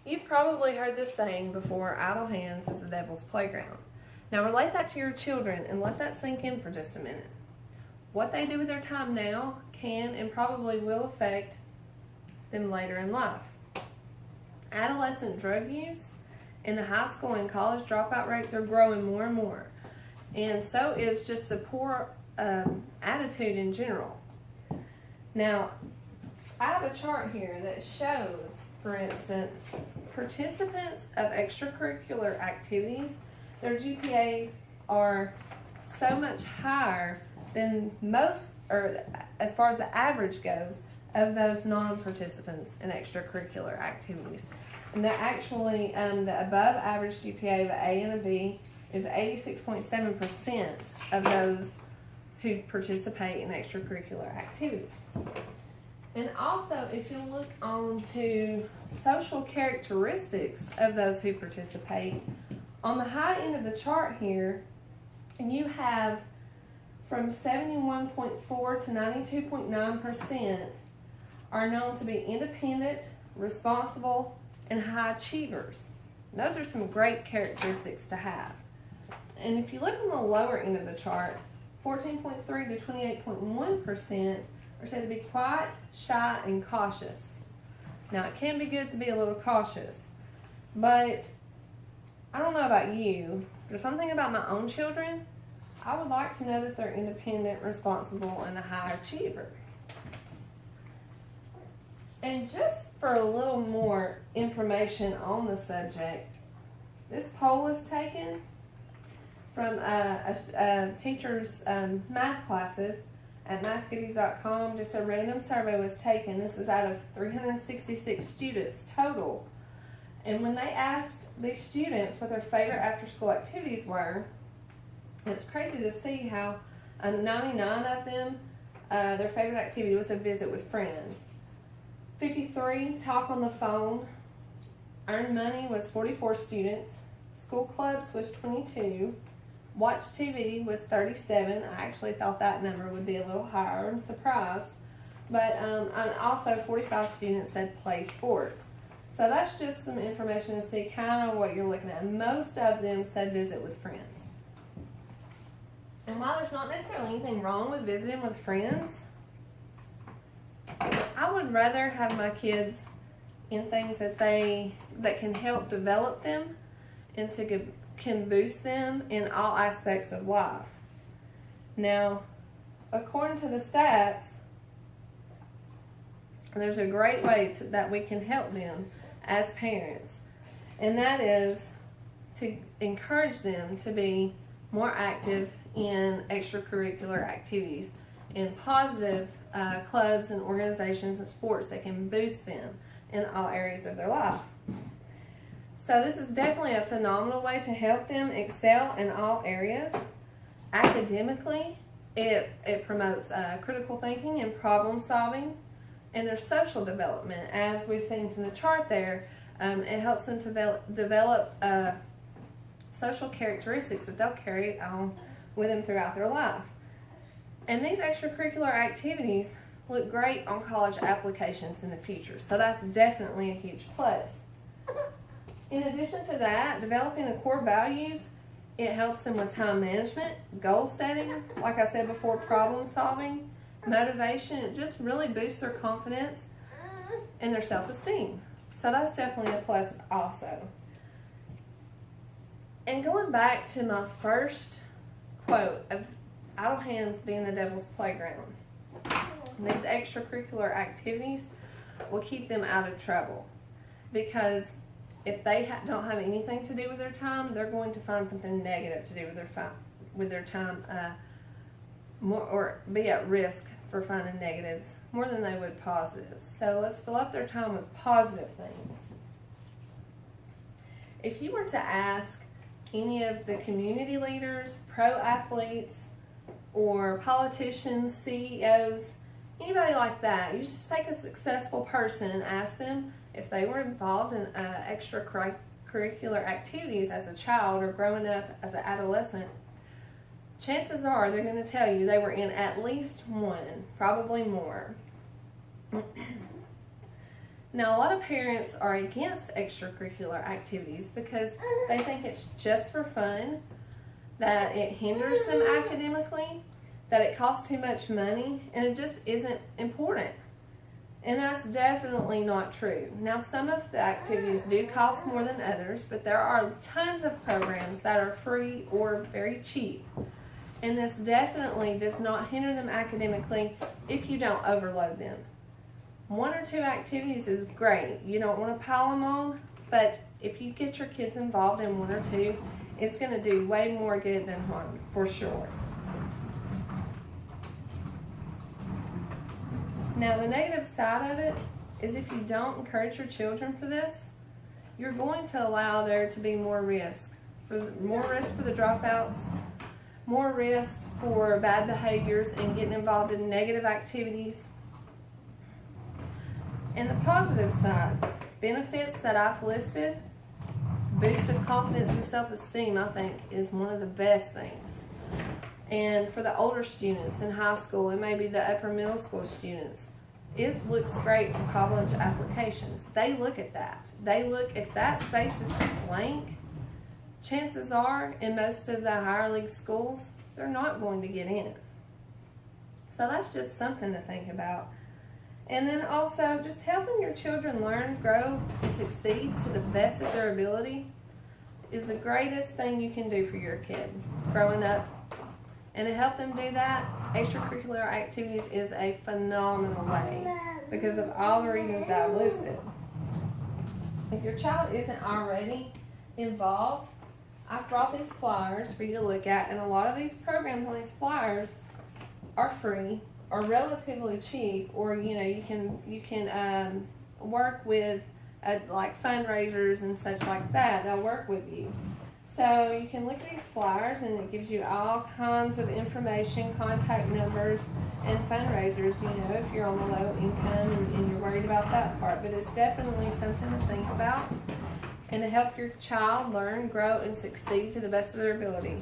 You've probably heard this saying before, idle hands is the devil's playground. Now relate that to your children and let that sink in for just a minute. What they do with their time now can and probably will affect them later in life. Adolescent drug use and the high school and college dropout rates are growing more and more. And so is just the poor attitude in general. Now, I have a chart here that shows, for instance, participants of extracurricular activities, their GPAs are so much higher than most, or as far as the average goes, of those non-participants in extracurricular activities. And that actually, the above average GPA of an A and a B is 86.7% of those who participate in extracurricular activities. And also, if you look on to social characteristics of those who participate, on the high end of the chart here, you have from 71.4 to 92.9% are known to be independent, responsible, and high achievers. Those are some great characteristics to have. And if you look on the lower end of the chart, 14.3 to 28.1% are said to be quiet, shy, and cautious. Now, it can be good to be a little cautious, but I don't know about you, but if I'm thinking about my own children, I would like to know that they're independent, responsible, and a high achiever. And just for a little more information on the subject, this poll was taken from a teacher's math classes at mathgoodies.com. Just a random survey was taken. This is out of 366 students total. And when they asked these students what their favorite after-school activities were, it's crazy to see how 99 of them, their favorite activity was a visit with friends. 53 talk on the phone. Earn money was 44 students. School clubs was 22. Watch TV was 37. I actually thought that number would be a little higher. I'm surprised. But and also 45 students said play sports. So that's just some information to see kind of what you're looking at. Most of them said visit with friends. And while there's not necessarily anything wrong with visiting with friends, I would rather have my kids in things that can help develop them and can boost them in all aspects of life. Now, according to the stats, there's a great way that we can help them as parents, and that is to encourage them to be more active in extracurricular activities, in positive clubs and organizations and sports that can boost them in all areas of their life. So this is definitely a phenomenal way to help them excel in all areas. Academically, it promotes critical thinking and problem solving, and their social development, as we've seen from the chart there. It helps them to develop social characteristics that they'll carry on with them throughout their life. And these extracurricular activities look great on college applications in the future, so that's definitely a huge plus. In addition to that, developing the core values, it helps them with time management, goal setting, like I said before, problem solving, motivation. It just really boosts their confidence and their self-esteem. So that's definitely a plus also. And going back to my first quote of idle hands being the devil's playground, these extracurricular activities will keep them out of trouble, because if they don't have anything to do with their time, they're going to find something negative to do with their time, more, or be at risk for finding negatives more than they would positives. So let's fill up their time with positive things. If you were to ask any of the community leaders, pro athletes, or politicians, CEOs, anybody like that, you just take a successful person and ask them if they were involved in extracurricular activities as a child or growing up as an adolescent. Chances are they're going to tell you they were in at least one, probably more. Now, a lot of parents are against extracurricular activities because they think it's just for fun, that it hinders them academically, that it costs too much money, and it just isn't important. And that's definitely not true. Now, some of the activities do cost more than others, but there are tons of programs that are free or very cheap. And this definitely does not hinder them academically if you don't overload them. 1 or 2 activities is great. You don't want to pile them on, but if you get your kids involved in 1 or 2, it's going to do way more good than harm, for sure. Now, the negative side of it is if you don't encourage your children for this, you're going to allow there to be more risk. More risk for the dropouts, more risk for bad behaviors and getting involved in negative activities. And the positive side, benefits that I've listed, boost of confidence and self-esteem, I think, is one of the best things. And for the older students in high school and maybe the upper middle school students, it looks great for college applications. They look at that. They look, if that space is blank, chances are in most of the higher league schools, they're not going to get in. So that's just something to think about. And then also just helping your children learn, grow, and succeed to the best of their ability is the greatest thing you can do for your kid growing up. And to help them do that, extracurricular activities is a phenomenal way because of all the reasons that I've listed. If your child isn't already involved, I've brought these flyers for you to look at, and a lot of these programs on these flyers are free or relatively cheap, or you can work with like fundraisers and such like that. They'll work with you. So you can look at these flyers and it gives you all kinds of information, contact numbers, and fundraisers, if you're on the low income and you're worried about that part. But it's definitely something to think about and to help your child learn, grow, and succeed to the best of their ability.